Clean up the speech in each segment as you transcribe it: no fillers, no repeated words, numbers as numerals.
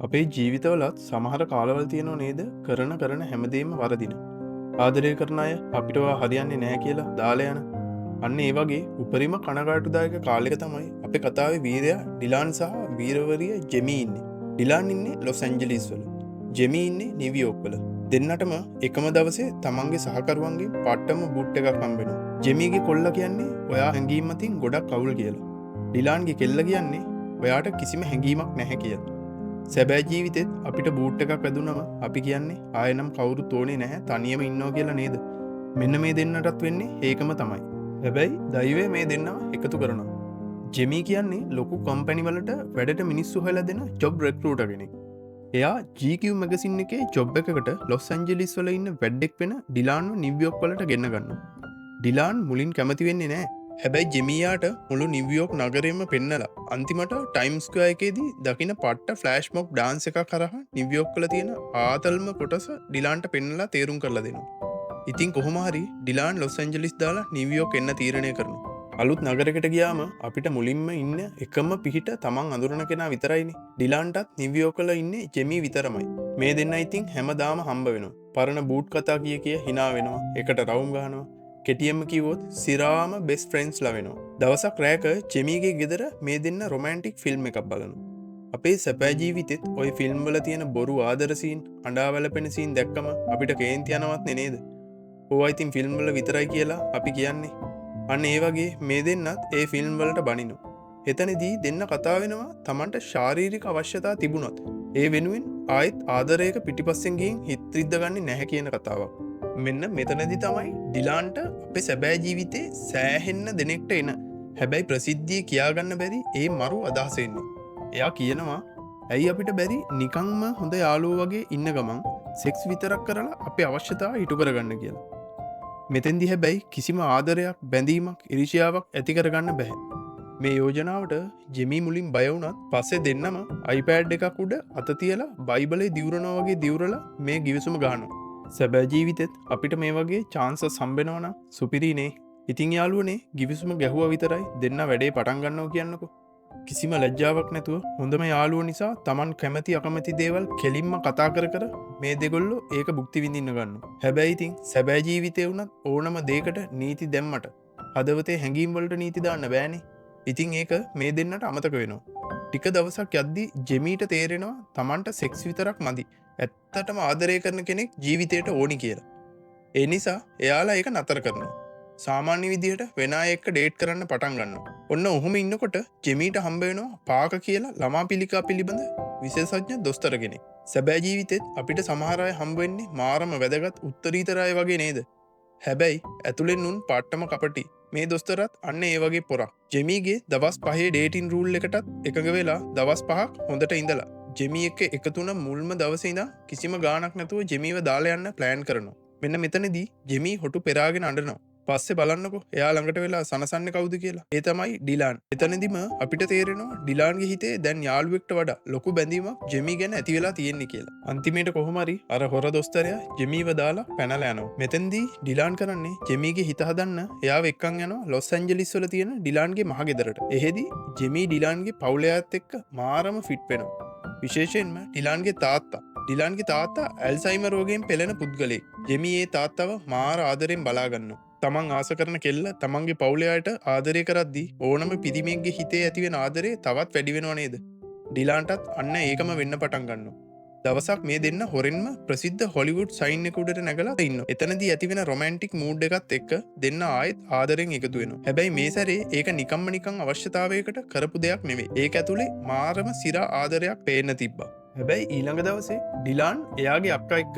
අපේ ජීවිතවලත් සමහර කාලවල් තියෙනව නේද කරන හැමදේම වරදින. ආදරය කරන අය අපිටවා හරියන්නේ නෑ කියලා දාලා යන. අන්න ඒ වගේ උපරිම කනගාටුදායක කාලෙක තමයි අපේ කතාවේ වීරයා ඩිලාන් සහ වීරවරිය ජෙමී ඉන්නේ. ඩිලාන් ඉන්නේ ලොස් ඇන්ජලිස් වල. ජෙමී ඉන්නේ නිව්යෝක් වල. දෙන්නටම එකම දවසේ තමන්ගේ සහකරුවන්ගේ පට්ටම බුට් එකක් හම්බෙනවා. ජෙමීගේ කොල්ලා කියන්නේ ඔයා හැංගීම් මතින් ගොඩක් අවුල් කියලා. ඩිලාන්ගේ කෙල්ල කියන්නේ ඔයාට කිසිම හැඟීමක් නැහැ කියලා. සැබෑ ජීවිතෙත් අපිට බූට් එකක් වැදුනම අපි කියන්නේ ආයෙනම් කවුරුත් ඕනේ නැහැ තනියම ඉන්නවා කියලා නේද? මෙන්න මේ දෙන්නටත් වෙන්නේ ඒකම තමයි. හැබැයි දෛවය මේ දෙන්නව එකතු කරනවා. ජෙමී කියන්නේ ලොකු කම්පැනි වලට වැඩට මිනිස්සු හොයලා දෙන ජොබ් රෙක්රූටර් කෙනෙක්. එයා GQ මැගසින් එකේ ජොබ් එකකට ලොස් ඇන්ජලිස් වල ඉන්න වැඩෙක් වෙන ඩිලාන්ව නිව්යෝක් වලට ගෙන්න ගන්නවා. ඩිලාන් මුලින් කැමති වෙන්නේ නැහැ. හැබැයි ජෙමියාට මුළු නිව්යෝක් නගරෙම පෙන්නලා අන්තිමට ටයිම්ස් ස්ක්වයර් එකේදී දකින පට්ට ෆ්ලෑෂ් මොබ් ඩාන්ස් එකක් කරහා නිව්යෝක් වල තියෙන ආතල්ම කොටස ඩිලාන්ට පෙන්නලා තේරුම් කරලා දෙනවා. ඉතින් කොහොම හරි ඩිලාන් ලොස් ඇන්ජලිස් දාලා නිව්යෝක් එන්න තීරණය කරනවා. අලුත් නගරයකට ගියාම අපිට මුලින්ම ඉන්න එකම පිහිට තමන් අඳුරන කෙනා විතරයිනේ. ඩිලාන්ටත් නිව්යෝක් වල ඉන්නේ ජෙමී විතරමයි. මේ දෙන්න ඉතින් හැමදාම හම්බ වෙනවා. පරණ බූට් කතා කිය හිනා වෙනවා. එකට රවුම් ගහනවා. කෙටියම කිව්වොත් සිරාම බෙස්ට් ෆ්‍රෙන්ඩ්ස් ලවෙනවා. දවසක් රෑක ජෙමීගේ ගෙදර මේ දෙන්න රොමැන්ටික් ෆිල්ම් එකක් බලනවා. අපේ සැපෑ ජීවිතෙත් ওই ෆිල්ම් වල තියෙන බොරු ආදර සීන්, අඬා වැළපෙන සීන් දැක්කම අපිට කේන්ති යනවත් නේද? ඕවා ඉතින් ෆිල්ම් වල විතරයි කියලා අපි කියන්නේ. අන්න ඒ වගේ මේ දෙන්නත් ඒ ෆිල්ම් වලට බනිනවා. එතනදී දෙන්න කතා වෙනවා Tamanට ශාරීරික අවශ්‍යතා තිබුණොත් ඒ වෙනුවෙන් ආයෙත් ආදරයක පිටිපස්සෙන් ගිහින් හිත රිද්ද ගන්නේ නැහැ කියන කතාවක්. මෙන්න මෙතනදි තමයි ඩිලාන්ට අපේ සැබෑ ජීවිතේ සෑහෙන්න දෙනෙක්ට එන හැබැයි ප්‍රසිද්ධිය කියාගන්න බැරි ඒ මරු අදහස එන්නේ. එයා කියනවා ඇයි අපිට බැරි නිකන්ම හොඳ යාළුවෝ වගේ ඉන්න ගමන් සෙක්ස් විතරක් කරලා අපේ අවශ්‍යතාව ඉටු කරගන්න කියලා. මෙතෙන්දි හැබැයි කිසිම ආදරයක් බැඳීමක් ඉරිසියාවක් ඇති කරගන්න බැහැ. මේ යෝජනාවට ජෙමී මුලින් බය වුණත් පස්සේ දෙන්නම iPad එකක් උඩ අත තියලා බයිබලේ දිවුරනවා වගේ දිවුරලා මේ ගිවිසුම ගන්නවා. සැබෑ ජීවිතෙත් අපිට මේ වගේ චාන්සස් හම්බෙනවනම් සුපිරිනේ. ඉතින් යාළුවනේ ගිවිසුම ගැහුවා විතරයි දෙන්න වැඩේ පටන් ගන්නවා කියන්නකෝ. කිසිම ලැජ්ජාවක් නැතුව හොඳම යාළුවෝ නිසා Taman කැමති අකමැති දේවල් කෙලින්ම කතා කර මේ දෙගොල්ලෝ ඒක භුක්ති විඳින්න ගන්නවා. හැබැයි ඉතින් සැබෑ ජීවිතේ වුණත් ඕනම දෙයකට නීති දැම්මට හදවතේ හැඟීම් වලට නීති දාන්න බෑනේ. ඉතින් ඒක මේ දෙන්නට අමතක වෙනවා. ටික දවසක් යද්දී ජෙමීට තේරෙනවා Tamanට සෙක්ස් විතරක් මදි. ඇත්තටම ආදරය කරන කෙනෙක් ජීවිතයට ඕනි කියලා. ඒ නිසා එයාලා ඒක නතර කරනවා. සාමාන්‍ය විදිහට වෙන අය එක්ක ඩේට් කරන්න පටන් ගන්නවා. ඔන්න ඔහොම ඉන්නකොට ජෙමීට හම්බ වෙනවා පාක කියලා ළමා පිළිකා පිළිබඳ විශේෂඥ දොස්තර කෙනෙක්. සැබෑ ජීවිතෙත් අපිට සමහර අය හම්බ වෙන්නේ මාරම වැදගත් උත්තරීතර අය වගේ නේද? හැබැයි ඇතුලෙන් උන් පාට්ටම කපටි. මේ දොස්තරත් අන්න ඒ වගේ පොරක්. ජෙමීගේ දවස් 5 ඩේටින් රූල් එකටත් එකඟ වෙලා දවස් 5ක් හොඳට ඉඳලා ජෙමී එක්ක එකතුන මුල්ම දවසේ ඉඳන් කිසිම ගාණක් නැතුව ජෙමීව දාලා යන්න ප්ලෑන් කරනවා. මෙන්න මෙතනදී ජෙමී හොටු පෙරාගෙන අඬනවා. පස්සේ බලන්නකෝ එයා ළඟට වෙලා සනසන්නේ කවුද කියලා. ඒ තමයි ඩිලාන්. එතනදිම අපිට තේරෙනවා ඩිලාන්ගේ හිතේ දැන් යාළුවෙක්ට වඩා ලොකු බැඳීමක් ජෙමී ගැන ඇති වෙලා තියෙන්නේ කියලා. අන්තිමේට කොහොම හරි අර හොර දොස්තරයා ජෙමීව දාලා පැනලා යනවා. මෙතෙන්දී ඩිලාන් කරන්නේ ජෙමීගේ හිත හදන්න එයාව එක්කන් යනවා ලොස් ඇන්ජලිස් වල තියෙන ඩිලාන්ගේ මහගෙදරට. එහෙදි ජෙමී ඩිලාන්ගේ පවුලයාත් එක්ක මාරම ෆිට වෙනවා. විශේෂයෙන්ම ඩිලාන්ගේ තාත්තා ඇල්සයිමර් රෝගයෙන් පෙළෙන පුද්ගලයෙක්. ජෙමී ඒ තාත්තව මාර ආදරෙන් බලා ගන්නවා. තමන් ආස කරන කෙල්ල තමන්ගේ පවුලයාට ආදරය කරද්දී ඕනම පිරිමියෙක්ගේ හිතේ ඇතිවෙන ආදරේ තවත් වැඩි වෙනව නේද? ඩිලාන්ටත් අන්න ඒකම වෙන්න පටන් ගන්නවා. දවසක් මේ දෙන්න හොරෙන්ම ප්‍රසිද්ධ හොලිවුඩ් සයින් එක උඩට නැගලා ඉන්නවා. එතනදී ඇතිවෙන රොමැන්ටික් මූඩ් එකත් එක්ක දෙන්න ආයෙත් ආදරෙන් එකතු වෙනවා. හැබැයි මේ සැරේ ඒක නිකන් අවශ්‍යතාවයකට කරපු දෙයක් නෙවෙයි. ඒක ඇතුලේ මාරම සිරා ආදරයක් පේන්න තිබ්බා. හැබැයි ඊළඟ දවසේ ඩිලාන් එයාගේ අක්කා එක්ක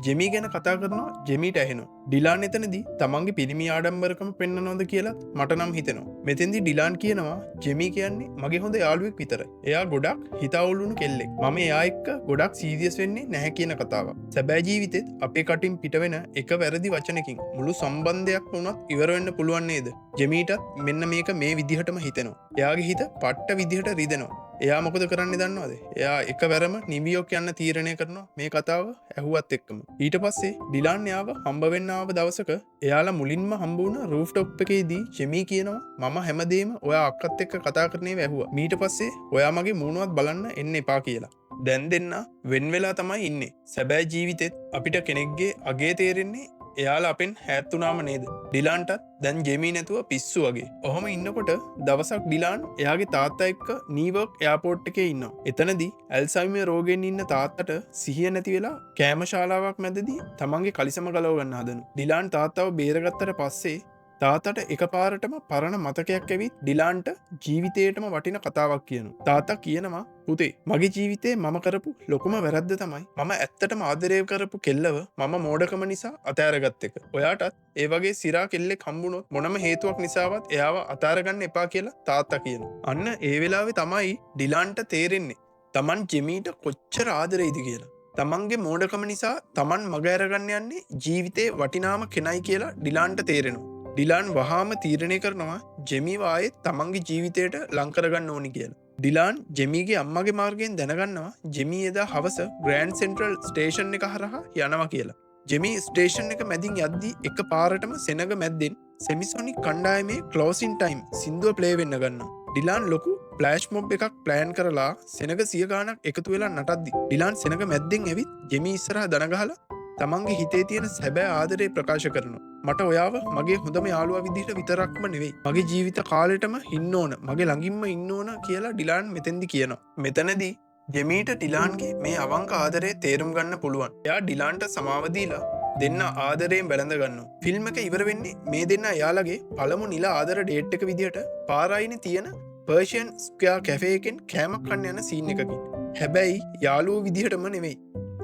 ජෙමී ගැන කතා කරනවා. ජෙමීට ඇහෙනවා ඩිලාන් එතනදී තමන්ගේ පිරිමි ආඩම්බරකම පෙන්නනවද කියලා මට නම් හිතෙනවා. මෙතෙන්දී ඩිලාන් කියනවා ජෙමී කියන්නේ මගේ හොඳ යාළුවෙක් විතරයි. එයා ගොඩක් හිත අවුලුණු කෙල්ලෙක්. මම එයා එක්ක ගොඩක් සීරියස් වෙන්නේ නැහැ කියන කතාවක්. සැබෑ ජීවිතෙත් අපේ කටින් පිට වෙන එක වැරදි වචනකින් මුළු සම්බන්ධයක් වුණත් ඉවර වෙන්න පුළුවන් නේද? ජෙමීටත් මෙන්න මේක මේ විදිහටම හිතෙනවා. එයාගේ හිත පට්ට විදිහට රිදෙනවා. එයා මොකද කරන්නේ දන්නවද? එයා එකවරම නිව්යෝක් යන්න තීරණය කරනවා මේ කතාව ඇහුවත් එක්කම. ඊට පස්සේ ඩිලාන් යාව හම්බ වෙන්න ආව දවසක එයාලා මුලින්ම හම්බ වුණ රූෆ්ටොප් එකේදී ජෙමී කියනවා මම හැමදේම ඔයා අක්කත් එක්ක කතා කරන්නේ වැහුවා. ඊට පස්සේ ඔයා මගේ මූණවත් බලන්න එන්න එපා කියලා. දැන් දෙන්න වෙන් වෙලා තමයි ඉන්නේ. සැබෑ ජීවිතෙත් අපිට කෙනෙක්ගේ අගේ තේරෙන්නේ එයාලා අපෙන් හැත්තුනාම නේද. ඩිලාන්ටත් දැන් ජෙමී නැතුව පිස්සු වගේ. ඔහොම ඉන්නකොට දවසක් ඩිලාන් එයාගේ තාත්තා එක්ක නීවර්ක් එයාපෝට් එකේ ඉන්නවා. එතනදී ඇල්සයිමර් රෝගයෙන් ඉන්න තාත්තට සිහිය නැති වෙලා කෑමශාලාවක් මැදදී තමන්ගේ කලිසම ගලව ගන්න හදනු. ඩිලාන් තාත්තව බේරගත්තට පස්සේ තාත්තට එකපාරටම පරණ මතකයක් ඇවිත් ඩිලාන්ට ජීවිතයටම වටින කතාවක් කියනු. තාත්තා කියනවා පුතේ මගේ ජීවිතේ මම කරපු ලොකුම වැරද්ද තමයි මම ඇත්තටම ආදරය කරපු කෙල්ලව මම මෝඩකම නිසා අතෑරගත්ත එක. ඔයාටත් ඒ වගේ සිරා කෙල්ලෙක් හම්බුනොත් මොනම හේතුවක් නිසාවත් එයාව අතාරගන්න එපා කියලා තාත්තා කියනවා. අන්න ඒ වෙලාවේ තමයි ඩිලාන්ට තේරෙන්නේ තමන් ජෙමීට කොච්චර ආදරෙයිද කියලා. තමන්ගේ මෝඩකම නිසා තමන් මග ඇරගන්න යන්නේ ජීවිතේ වටිනාම කෙනයි කියලා ඩිලාන්ට තේරෙනවා. ඩිලාන් වහාම තීරණය කරනවා ජෙමීව ආයෙත් තමන්ගේ ජීවිතයට ලංකරගන්න ඕනි කියලා. ඩිලාන් ජෙමීගේ අම්මගේ මාර්ගයෙන් දැනගන්නවා ජෙමී එදා හවස ග්‍රෑන්ඩ් සෙන්ට්‍රල් ස්ටේෂන් එක හරහා යනවා කියලා. ජෙමී ස්ටේෂන් එක මැදින් යද්දී එක පාරටම සෙනග මැද්දෙන් සෙමිසොනික් කණ්ඩායමේ ක්ලෝසින් ටයිම් සින්දුව ප්ලේ වෙන්න ගන්නවා. ඩිලාන් ලොකු ෆ්ලෑෂ් මොබ් එකක් ප්ලෑන් කරලා සෙනග 100 ගාණක් එකතු වෙලා නටද්දි ඩිලාන් සෙනග මැද්දෙන් ඇවිත් ජෙමී ඉස්සරහා දනගහලා තමන්ගේ හිතේ තියෙන සැබෑ ආදරේ ප්‍රකාශ කරනවා. මට ඔයාව මගේ හොඳම යාළුවා විදිහට විතරක්ම නෙවෙයි මගේ ජීවිත කාලෙටම ඉන්න ඕන මගේ ළඟින්ම ඉන්න ඕන කියලා ඩිලාන් මෙතෙන්දි කියනවා. මෙතනදී ජෙමීට ඩිලාන්ගේ මේ අවංක ආදරේ තේරුම් ගන්න පුළුවන්. එයා ඩිලාන්ට සමාව දීලා දෙන්න ආදරයෙන් බැලඳ ගන්නවා. ෆිල්ම් එක ඉවර වෙන්නේ මේ දෙන්න එයාලගේ පළමු නිල ආදර ඩේට් එක විදිහට පාරායිනේ තියෙන පර්ෂියන් ස්ක්වයර් කැෆේ එකෙන් කෑමක් කන්න යන සීන් එකකින්. හැබැයි යාළුවෝ විදිහටම නෙවෙයි.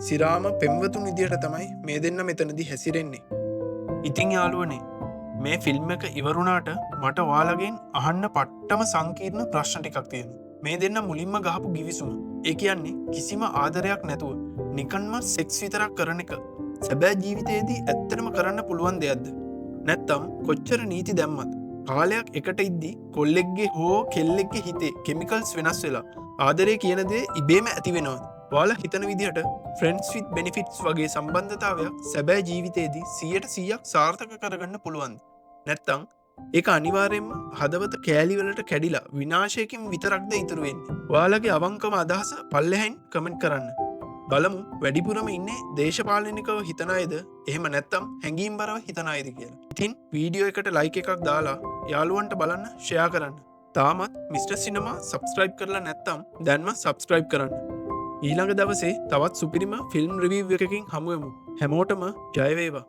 සිරාම පෙම්වතුන් විදිහට තමයි මේ දෙන්න මෙතනදී හැසිරෙන්නේ. ඉතින් යාළුවනේ මේ ෆිල්ම් එක ඉවරුණාට මට ඔයාලගෙන් අහන්න පට්ටම සංකීර්ණ ප්‍රශ්න ටිකක් තියෙනවා. මේ දෙන්න මුලින්ම ගහපු ගිවිසුම. ඒ කියන්නේ කිසිම ආදරයක් නැතුව නිකන්ම සෙක්ස් විතරක් කරන එක සැබෑ ජීවිතයේදී ඇත්තටම කරන්න පුළුවන් දෙයක්ද? නැත්තම් කොච්චර නීති දැම්මත් කාලයක් එකට ඉද්දී කොල්ලෙක්ගේ හෝ කෙල්ලෙක්ගේ හිතේ කෙමිකල්ස් වෙනස් වෙලා ආදරය කියන දේ ඉබේම ඇති වෙනවද? ඔයාලා හිතන විදිහට ෆ්‍රෙන්ඩ්ස් විත් බෙනිෆිට්ස් වගේ සම්බන්ධතාවයක් සැබෑ ජීවිතයේදී 100% සාර්ථක කරගන්න පුළුවන්ද? නැත්තම් ඒක අනිවාර්යයෙන්ම හදවත කෑලිවලට කැඩිලා විනාශයකින් විතරක්ද ඉතුරු වෙන්නේ? ඔයාලගේ අවංකම අදහස පල්ලෙහායින් කමෙන්ට් කරන්න. බලමු වැඩිපුරම ඉන්නේ දේශපාලනිකව හිතන අයද එහෙම නැත්තම් හැඟීම්බරව හිතන අයද කියලා. ඉතින් වීඩියෝ එකට ලයික් එකක් දාලා යාළුවන්ට බලන්න ෂෙයා කරන්න. තාමත් මිස්ටර් සිනමා සබ්ස්ක්‍රයිබ් කරලා නැත්තම් දැන්ම සබ්ස්ක්‍රයිබ් කරන්න. ඊළඟ දවසේ තවත් සුපිරිම ෆිල්ම් රිවිව් එකකින් හමුවෙමු. හැමෝටම ජය වේවා.